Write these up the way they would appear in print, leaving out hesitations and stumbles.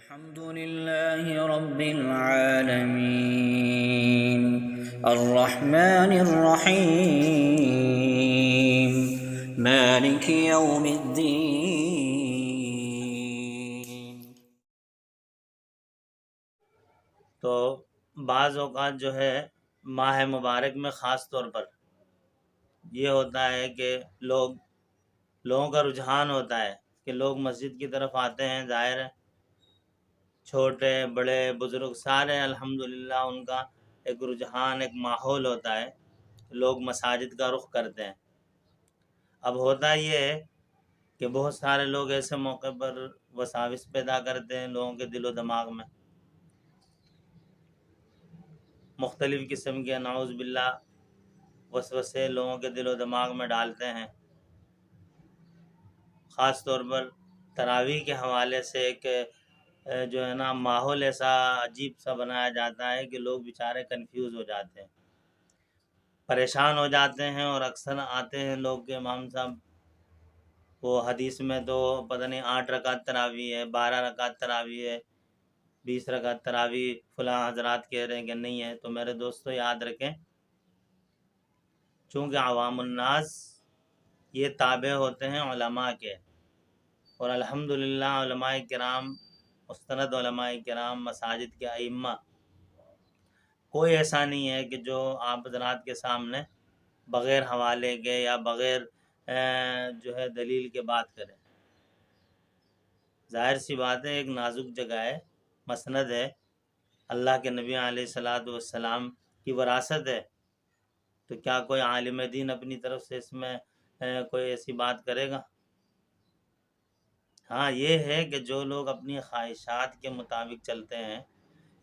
الحمد لله رب العالمين الرحمن الرحيم مالك يوم الدين۔ تو بعض اوقات جو ہے ماہ مبارک میں خاص طور پر یہ ہوتا ہے کہ لوگوں کا رجحان ہوتا ہے کہ لوگ مسجد کی طرف آتے ہیں۔ ظاہر ہے چھوٹے بڑے بزرگ سارے الحمدللہ ان کا ایک رجحان، ایک ماحول ہوتا ہے، لوگ مساجد کا رخ کرتے ہیں۔ اب ہوتا یہ ہے کہ بہت سارے لوگ ایسے موقع پر وساوس پیدا کرتے ہیں لوگوں کے دل و دماغ میں، مختلف قسم کے نعوذ باللہ وسوسے لوگوں کے دل و دماغ میں ڈالتے ہیں۔ خاص طور پر تراویح کے حوالے سے ایک جو ہے نا ماحول ایسا عجیب سا بنایا جاتا ہے کہ لوگ بیچارے کنفیوز ہو جاتے ہیں، پریشان ہو جاتے ہیں، اور اکثر آتے ہیں لوگ کہ امام صاحب وہ حدیث میں تو پتہ نہیں 8 رکعت تراویح ہے، 12 رکعت تراویح ہے، 20 رکعت تراویح فلاں حضرات کہہ رہے ہیں کہ نہیں ہے۔ تو میرے دوستو یاد رکھیں، چونکہ عوام الناس یہ تابع ہوتے ہیں علماء کے، اور الحمدللہ علماء کرام، مستند علماء کرام، مساجد کے ائمہ، کوئی ایسا نہیں ہے کہ جو آپ حضرات کے سامنے بغیر حوالے کے یا بغیر جو ہے دلیل کے بات کرے۔ ظاہر سی بات ہے ایک نازک جگہ ہے، مسند ہے، اللہ کے نبی علیہ والسلام کی وراثت ہے، تو کیا کوئی عالم دین اپنی طرف سے اس میں کوئی ایسی بات کرے گا؟ ہاں یہ ہے کہ جو لوگ اپنی خواہشات کے مطابق چلتے ہیں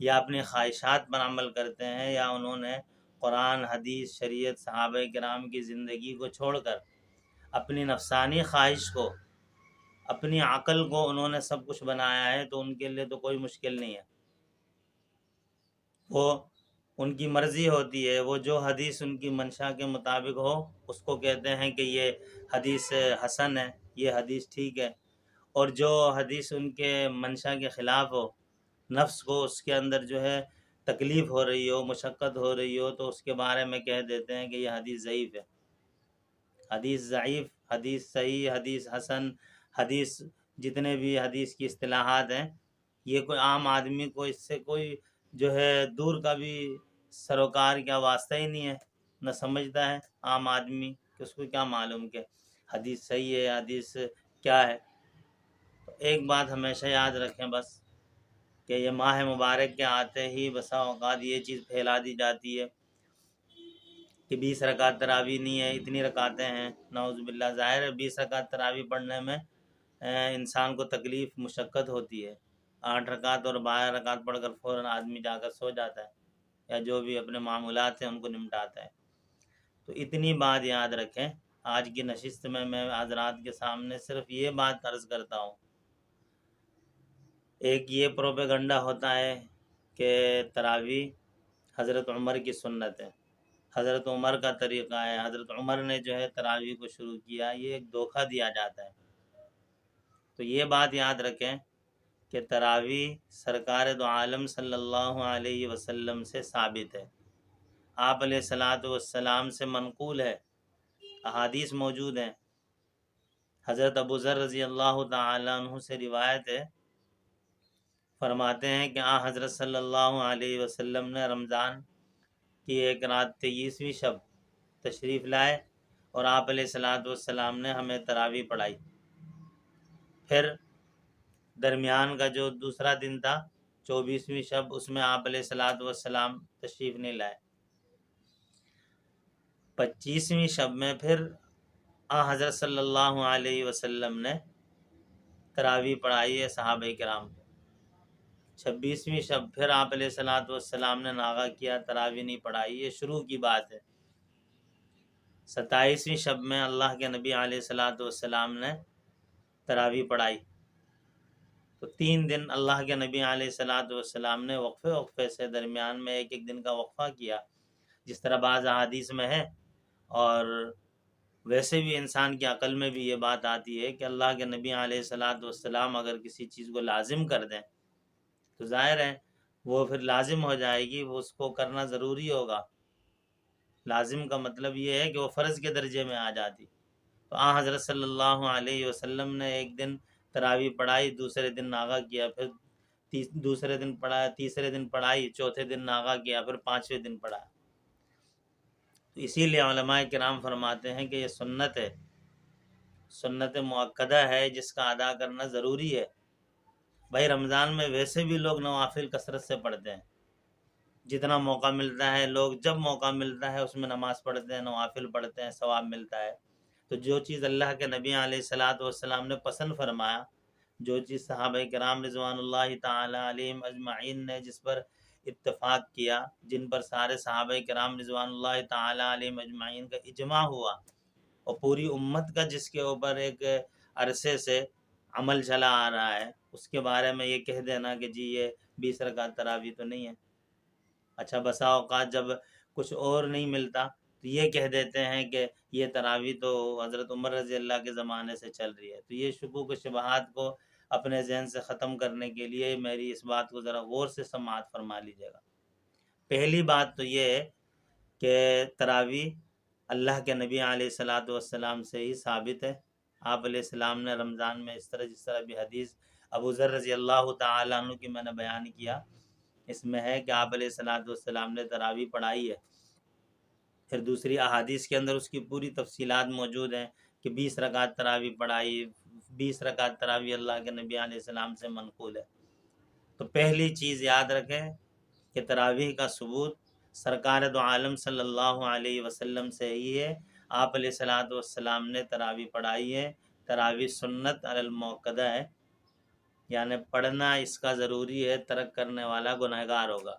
یا اپنی خواہشات پر عمل کرتے ہیں، یا انہوں نے قرآن، حدیث، شریعت، صحابہ کرام کی زندگی کو چھوڑ کر اپنی نفسانی خواہش کو، اپنی عقل کو انہوں نے سب کچھ بنایا ہے، تو ان کے لیے تو کوئی مشکل نہیں ہے، وہ ان کی مرضی ہوتی ہے، وہ جو حدیث ان کی منشا کے مطابق ہو اس کو کہتے ہیں کہ یہ حدیث حسن ہے، یہ حدیث ٹھیک ہے، اور جو حدیث ان کے منشا کے خلاف ہو، نفس کو اس کے اندر جو ہے تکلیف ہو رہی ہو، مشقت ہو رہی ہو، تو اس کے بارے میں کہہ دیتے ہیں کہ یہ حدیث ضعیف ہے، حدیث ضعیف، حدیث صحیح، حدیث حسن، حدیث جتنے بھی حدیث کی اصطلاحات ہیں، یہ کوئی عام آدمی کو اس سے کوئی جو ہے دور کا بھی سروکار کیا واسطہ ہی نہیں ہے، نہ سمجھتا ہے عام آدمی کہ اس کو کیا معلوم کہ حدیث صحیح ہے، حدیث کیا ہے۔ تو ایک بات ہمیشہ یاد رکھیں بس، کہ یہ ماہ مبارک کے آتے ہی بسا اوقات یہ چیز پھیلا دی جاتی ہے کہ 20 رکعت تراویح نہیں ہے، اتنی رکعتیں ہیں، نعوذ باللہ۔ ظاہر ہے 20 رکعت تراویح پڑھنے میں انسان کو تکلیف، مشقت ہوتی ہے، 8 رکعت اور 12 رکعت پڑھ کر فوراً آدمی جا کر سو جاتا ہے، یا جو بھی اپنے معمولات ہیں ان کو نمٹاتا ہے۔ تو اتنی بات یاد رکھیں، آج کی نشست میں حضرات کے سامنے صرف یہ بات عرض کرتا ہوں۔ ایک یہ پروپیگنڈا ہوتا ہے کہ تراویح حضرت عمر کی سنت ہے، حضرت عمر کا طریقہ ہے، حضرت عمر نے جو ہے تراویح کو شروع کیا، یہ ایک دھوکہ دیا جاتا ہے۔ تو یہ بات یاد رکھیں کہ تراویح سرکار دو عالم صلی اللہ علیہ وسلم سے ثابت ہے، آپ علیہ والسلام سے منقول ہے، احادیث موجود ہیں۔ حضرت ابو ذر رضی اللہ تعالیٰ عنہ سے روایت ہے، فرماتے ہیں کہ حضرت صلی اللہ علیہ وسلم نے رمضان کی ایک رات 23ویں شب تشریف لائے، اور آپ علیہ والسلام نے ہمیں تراویح پڑھائی۔ پھر درمیان کا جو دوسرا دن تھا 24ویں شب، اس میں آپ علیہ والسلام تشریف نہیں لائے۔ 25ویں شب میں پھر حضرت صلی اللہ علیہ وسلم نے تراویح پڑھائی ہے صحابہ کرام۔ 26ویں شب پھر آپ علیہ والسلام نے ناغہ کیا، تراویح نہیں پڑھائی، یہ شروع کی بات ہے۔ 27ویں شب میں اللہ کے نبی علیہ والسلام نے تراویح پڑھائی۔ تو 3 دن اللہ کے نبی علیہ والسلام نے وقفے سے درمیان میں ایک دن کا وقفہ کیا، جس طرح بعض احادیث میں ہے، اور ویسے بھی انسان کی عقل میں بھی یہ بات آتی ہے کہ اللہ کے نبی علیہ والسلام اگر کسی چیز کو لازم کر دیں تو ظاہر ہے وہ پھر لازم ہو جائے گی، وہ اس کو کرنا ضروری ہوگا۔ لازم کا مطلب یہ ہے کہ وہ فرض کے درجے میں آ جاتی۔ تو حضرت صلی اللہ علیہ وسلم نے ایک دن تراویح پڑھائی، دوسرے دن ناغہ کیا، پھر دوسرے دن پڑھایا، تیسرے دن پڑھائی، چوتھے دن ناغہ کیا، پھر پانچویں دن پڑھایا۔ تو اسی لیے علماء کرام فرماتے ہیں کہ یہ سنت ہے، سنت مؤکدہ ہے، جس کا ادا کرنا ضروری ہے۔ بھائی رمضان میں ویسے بھی لوگ نوافل کثرت سے پڑھتے ہیں، جتنا موقع ملتا ہے لوگ جب موقع ملتا ہے اس میں نماز پڑھتے ہیں، نوافل پڑھتے ہیں، ثواب ملتا ہے۔ تو جو چیز اللہ کے نبی علیہ الصلاۃ والسلام نے پسند فرمایا، جو چیز صحابہ کرام رضوان اللہ تعالی علیہم اجمعین نے جس پر اتفاق کیا، جن پر سارے صحابہ کرام رضوان اللہ تعالی علیہم اجمعین کا اجماع ہوا، اور پوری امت کا جس کے اوپر ایک عرصے سے عمل چلا آ رہا ہے، اس کے بارے میں یہ کہہ دینا کہ جی یہ 20 رکعت تراویح تو نہیں ہے۔ اچھا بسا اوقات جب کچھ اور نہیں ملتا تو یہ کہہ دیتے ہیں کہ یہ تراویح تو حضرت عمر رضی اللہ کے زمانے سے چل رہی ہے۔ تو یہ شکوک و شبہات کو اپنے ذہن سے ختم کرنے کے لیے میری اس بات کو ذرا غور سے سماعت فرما لیجیے گا۔ پہلی بات تو یہ ہے کہ تراویح اللہ کے نبی علیہ الصلاۃ والسلام سے ہی ثابت ہے۔ آپ علیہ السلام نے رمضان میں جس طرح بھی حدیث ابو ذر رضی اللہ تعالیٰ عنہ کی میں نے بیان کیا، اس میں ہے کہ آپ علیہ الصلاۃ والسلام نے تراویح پڑھائی ہے۔ پھر دوسری احادیث کے اندر اس کی پوری تفصیلات موجود ہیں کہ 20 رکعت تراویح پڑھائی، 20 رکعت تراویح اللہ کے نبی علیہ السلام سے منقول ہے۔ تو پہلی چیز یاد رکھیں کہ تراویح کا ثبوت سرکار دو عالم صلی اللہ علیہ وسلم سے ہی ہے۔ آپ علیہ الصلاۃ والسلام نے تراویح پڑھائی ہے۔ تراویح سنت علی المؤکدہ ہے، یعنی پڑھنا اس کا ضروری ہے، ترک کرنے والا گنہگار ہوگا۔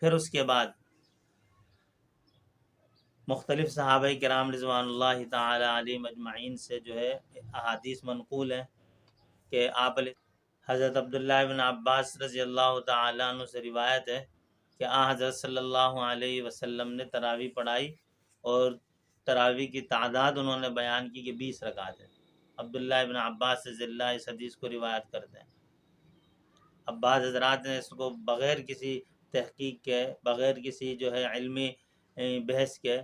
پھر اس کے بعد مختلف صحابہ کرام رضوان اللہ تعالی علیہم اجمعین سے جو ہے احادیث منقول ہیں کہ آپ علیہ حضرت عبداللہ بن عباس رضی اللہ تعالی عنہ سے روایت ہے کہ حضرت صلی اللہ علیہ وسلم نے تراویح پڑھائی، اور تراویح کی تعداد انہوں نے بیان کی کہ 20 رکعت ہے۔ عبداللہ بن عباس رضی اللہ اس حدیث کو روایت کرتے ہیں۔ اب بعض حضرات نے اس کو بغیر کسی تحقیق کے، بغیر کسی جو ہے علمی بحث کے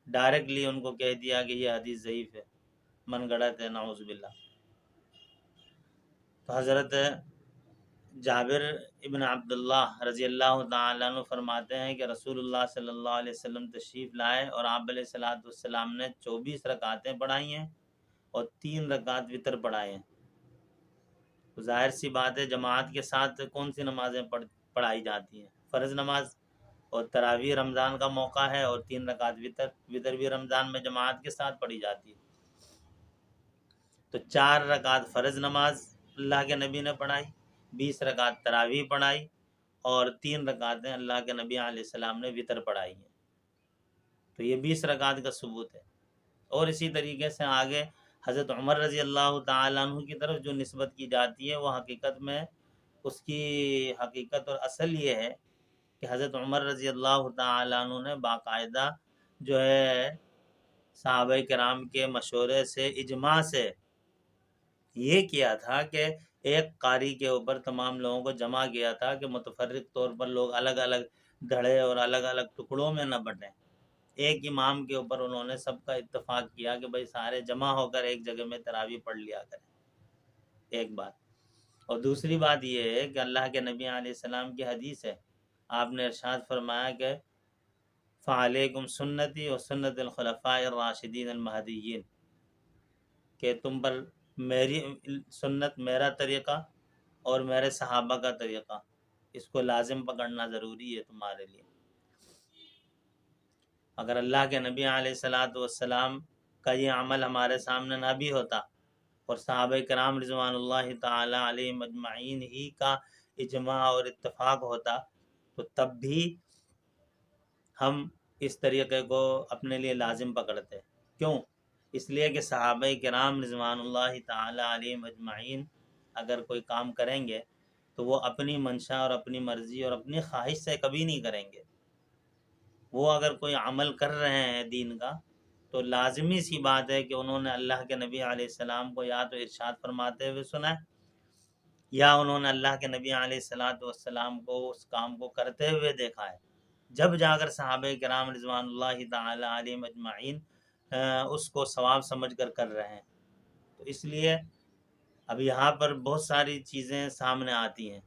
ڈائریکٹلی ان کو کہہ دیا کہ یہ حدیث ضعیف ہے، من گڑت ہے، نعوذ باللہ۔ تو حضرت جابر ابن عبداللہ رضی اللہ تعالیٰ عنہ فرماتے ہیں کہ رسول اللہ صلی اللہ علیہ وسلم تشریف لائے اور آپ علیہ الصلاۃ والسلام نے 24 رکعتیں پڑھائی ہیں اور 3 رکعت وتر پڑھائے ہیں۔ تو ظاہر سی بات ہے جماعت کے ساتھ کون سی نمازیں پڑھائی جاتی ہیں؟ فرض نماز، اور تراویح رمضان کا موقع ہے، اور 3 رکعت وتر بھی رمضان میں جماعت کے ساتھ پڑھی جاتی ہے۔ تو 4 رکعت فرض نماز اللہ کے نبی نے پڑھائی، 20 رکعت تراویح پڑھائی، اور 3 رکعتیں اللہ کے نبی علیہ السلام نے وتر پڑھائی ہیں۔ تو یہ 20 رکعت کا ثبوت ہے۔ اور اسی طریقے سے آگے حضرت عمر رضی اللہ تعالیٰ عنہ کی طرف جو نسبت کی جاتی ہے، وہ حقیقت میں اس کی حقیقت اور اصل یہ ہے کہ حضرت عمر رضی اللہ تعالیٰ عنہ نے باقاعدہ جو ہے صحابہ کرام کے مشورے سے، اجماع سے یہ کیا تھا کہ ایک قاری کے اوپر تمام لوگوں کو جمع کیا تھا کہ متفرق طور پر لوگ الگ الگ دھڑے اور الگ الگ ٹکڑوں میں نہ بٹیں۔ ایک امام کے اوپر انہوں نے سب کا اتفاق کیا کہ بھائی سارے جمع ہو کر ایک جگہ میں تراویح پڑھ لیا کریں، ایک بات۔ اور دوسری بات یہ ہے کہ اللہ کے نبی علیہ السلام کی حدیث ہے، آپ نے ارشاد فرمایا کہ فعلیکم سنتی و سنت الخلفاء الراشدین المہدیین، کہ تم پر میری سنت، میرا طریقہ اور میرے صحابہ کا طریقہ، اس کو لازم پکڑنا ضروری ہے تمہارے لیے۔ اگر اللہ کے نبی علیہ الصلاۃ والسلام کا یہ عمل ہمارے سامنے نہ بھی ہوتا اور صحابہ کرام رضوان اللہ تعالی علیہ مجمعین ہی کا اجماع اور اتفاق ہوتا تو تب بھی ہم اس طریقے کو اپنے لیے لازم پکڑتے۔ کیوں؟ اس لیے کہ صحابہ کرام رضوان اللہ تعالی علیہ مجمعین اگر کوئی کام کریں گے تو وہ اپنی منشا اور اپنی مرضی اور اپنی خواہش سے کبھی نہیں کریں گے۔ وہ اگر کوئی عمل کر رہے ہیں دین کا تو لازمی سی بات ہے کہ انہوں نے اللہ کے نبی علیہ السلام کو یا تو ارشاد فرماتے ہوئے سنا ہے، یا انہوں نے اللہ کے نبی علیہ الصلاۃ والسلام کو اس کام کو کرتے ہوئے دیکھا ہے، جب جا کر صحابہ کرام رضوان اللہ تعالی علیہم اجمعین اس کو ثواب سمجھ کر رہے ہیں۔ تو اس لیے اب یہاں پر بہت ساری چیزیں سامنے آتی ہیں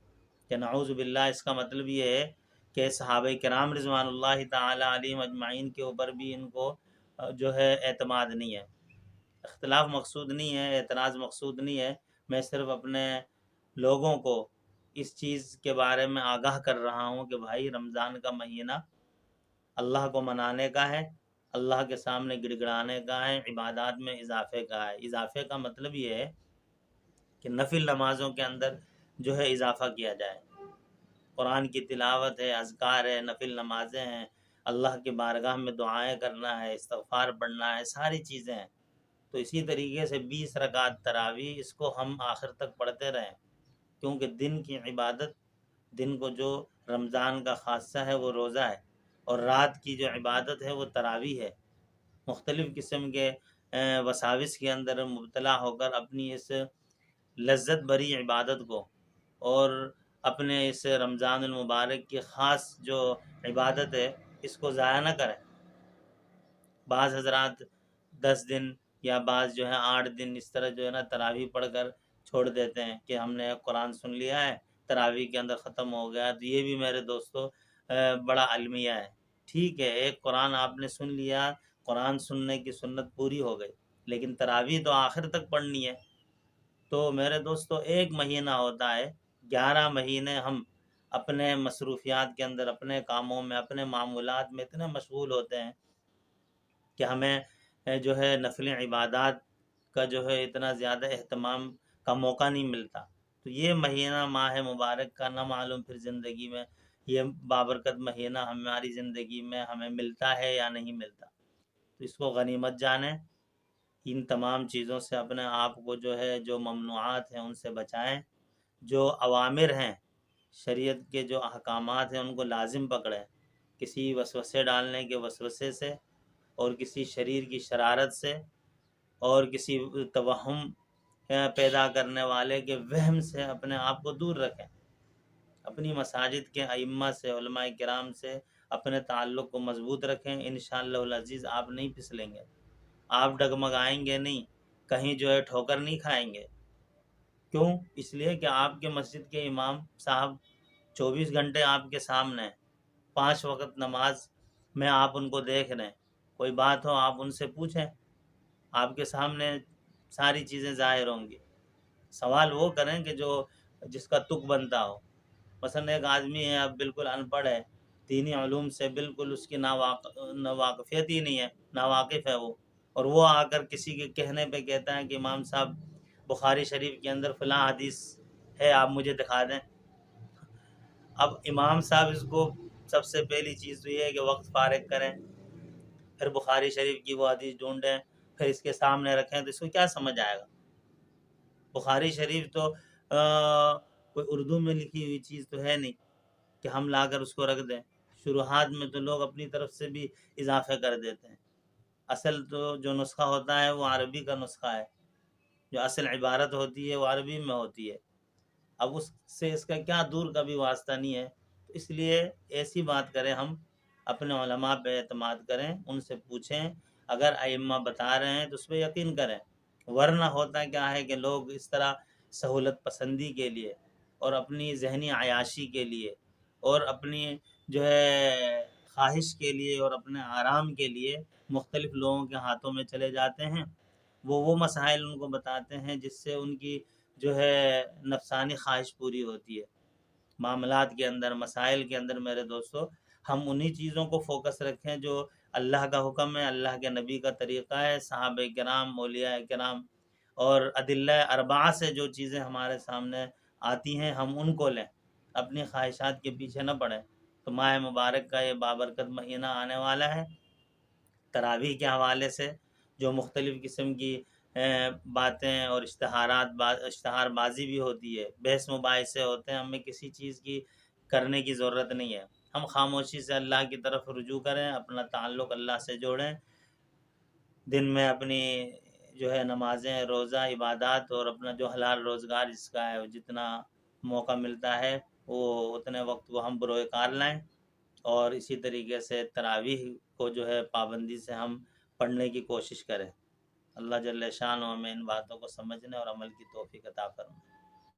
کہ نعوذ باللہ اس کا مطلب یہ ہے کہ صحابہ کرام رضوان اللہ تعالی علیہم اجمعین کے اوپر بھی ان کو جو ہے اعتماد نہیں ہے۔ اختلاف مقصود نہیں ہے، اعتراض مقصود نہیں ہے، میں صرف اپنے لوگوں کو اس چیز کے بارے میں آگاہ کر رہا ہوں کہ بھائی رمضان کا مہینہ اللہ کو منانے کا ہے، اللہ کے سامنے گڑ گڑانے کا ہے، عبادات میں اضافے کا ہے۔ اضافے کا مطلب یہ ہے کہ نفل نمازوں کے اندر جو ہے اضافہ کیا جائے، قرآن کی تلاوت ہے، اذکار ہے، نفل نمازیں ہیں، اللہ کی بارگاہ میں دعائیں کرنا ہے، استغفار پڑھنا ہے، ساری چیزیں ہیں۔ تو اسی طریقے سے 20 رکعت تراویح اس کو ہم آخر تک پڑھتے رہیں، کیونکہ دن کی عبادت، دن کو جو رمضان کا خاصہ ہے وہ روزہ ہے، اور رات کی جو عبادت ہے وہ تراویح ہے۔ مختلف قسم کے وساوس کے اندر مبتلا ہو کر اپنی اس لذت بری عبادت کو اور اپنے اس رمضان المبارک کی خاص جو عبادت ہے اس کو ضائع نہ کریں۔ بعض حضرات 10 دن یا بعض جو ہے 8 دن اس طرح جو ہے نا تراویح پڑھ کر چھوڑ دیتے ہیں کہ ہم نے قرآن سن لیا ہے، تراویح کے اندر ختم ہو گیا۔ تو یہ بھی میرے دوستو بڑا المیہ ہے۔ ٹھیک ہے، ایک قرآن آپ نے سن لیا، قرآن سننے کی سنت پوری ہو گئی، لیکن تراویح تو آخر تک پڑھنی ہے۔ تو میرے دوستو ایک مہینہ ہوتا ہے، 11 مہینے ہم اپنے مصروفیات کے اندر، اپنے کاموں میں، اپنے معمولات میں اتنے مشغول ہوتے ہیں کہ ہمیں جو ہے نفل عبادات کا جو ہے اتنا زیادہ اہتمام کا موقع نہیں ملتا۔ تو یہ مہینہ ماہ مبارک کا نہ معلوم پھر زندگی میں یہ بابرکت مہینہ ہماری زندگی میں ہمیں ملتا ہے یا نہیں ملتا۔ تو اس کو غنیمت جانیں، ان تمام چیزوں سے اپنے آپ کو جو ہے، جو ممنوعات ہیں ان سے بچائیں، جو اوامر ہیں، شریعت کے جو احکامات ہیں ان کو لازم پکڑیں، کسی وسوسے ڈالنے کے وسوسے سے اور کسی شریر کی شرارت سے اور کسی توہم پیدا کرنے والے کے وہم سے اپنے آپ کو دور رکھیں۔ اپنی مساجد کے ائمہ سے، علماء کرام سے اپنے تعلق کو مضبوط رکھیں، انشاءاللہ العزیز آپ نہیں پھسلیں گے، آپ ڈگمگائیں گے نہیں، کہیں جو ہے ٹھوکر نہیں کھائیں گے۔ کیوں؟ اس لیے کہ آپ کے مسجد کے امام صاحب 24 گھنٹے آپ کے سامنے ہیں، 5 وقت نماز میں آپ ان کو دیکھ رہے ہیں، کوئی بات ہو آپ ان سے پوچھیں، آپ کے سامنے ساری چیزیں ظاہر ہوں گی۔ سوال وہ کریں کہ جس کا تک بنتا ہو۔ مثلا ایک آدمی ہے، اب بالکل ان پڑھ ہے، دینی علوم سے بالکل اس کی ناواقفیت ہی نہیں ہے، ناواقف ہے وہ، اور وہ آ کر کسی کے کہنے پہ کہتا ہے کہ امام صاحب بخاری شریف کے اندر فلاں حدیث ہے، آپ مجھے دکھا دیں۔ اب امام صاحب اس کو سب سے پہلی چیز تو یہ ہے کہ وقت فارغ کریں، پھر بخاری شریف کی وہ حدیث ڈھونڈیں، پھر اس کے سامنے رکھیں، تو اس کو کیا سمجھ آئے گا؟ بخاری شریف تو کوئی اردو میں لکھی ہوئی چیز تو ہے نہیں کہ ہم لا کر اس کو رکھ دیں۔ شروحات میں تو لوگ اپنی طرف سے بھی اضافے کر دیتے ہیں۔ اصل تو جو نسخہ ہوتا ہے وہ عربی کا نسخہ ہے، جو اصل عبارت ہوتی ہے وہ عربی میں ہوتی ہے۔ اب اس سے اس کا کیا دور کا بھی واسطہ نہیں ہے۔ تو اس لیے ایسی بات کریں، ہم اپنے علماء پہ اعتماد کریں، ان سے پوچھیں، اگر ائمہ بتا رہے ہیں تو اس پہ یقین کریں۔ ورنہ ہوتا کیا ہے کہ لوگ اس طرح سہولت پسندی کے لیے اور اپنی ذہنی عیاشی کے لیے اور اپنی جو ہے خواہش کے لیے اور اپنے آرام کے لیے مختلف لوگوں کے ہاتھوں میں چلے جاتے ہیں۔ وہ مسائل ان کو بتاتے ہیں جس سے ان کی جو ہے نفسانی خواہش پوری ہوتی ہے۔ معاملات کے اندر، مسائل کے اندر میرے دوستو، ہم انہی چیزوں کو فوکس رکھیں جو اللہ کا حکم ہے، اللہ کے نبی کا طریقہ ہے، صحابہ کرام، اولیاء کرام اور ادلہ اربعہ سے جو چیزیں ہمارے سامنے آتی ہیں ہم ان کو لیں، اپنی خواہشات کے پیچھے نہ پڑیں۔ تو ماہ مبارک کا یہ بابرکت مہینہ آنے والا ہے، تراویح کے حوالے سے جو مختلف قسم کی باتیں اور اشتہار بازی بھی ہوتی ہے، بحث مباحثے ہوتے ہیں، ہمیں کسی چیز کی کرنے کی ضرورت نہیں ہے۔ ہم خاموشی سے اللہ کی طرف رجوع کریں، اپنا تعلق اللہ سے جوڑیں، دن میں اپنی جو ہے نمازیں، روزہ، عبادات اور اپنا جو حلال روزگار جس کا ہے جتنا موقع ملتا ہے وہ اتنے وقت کو ہم بروئے کار لائیں، اور اسی طریقے سے تراویح کو جو ہے پابندی سے ہم پڑھنے کی کوشش کریں۔ اللہ جل شانہ ہمیں ان باتوں کو سمجھنے اور عمل کی توفیق عطا فرمائے۔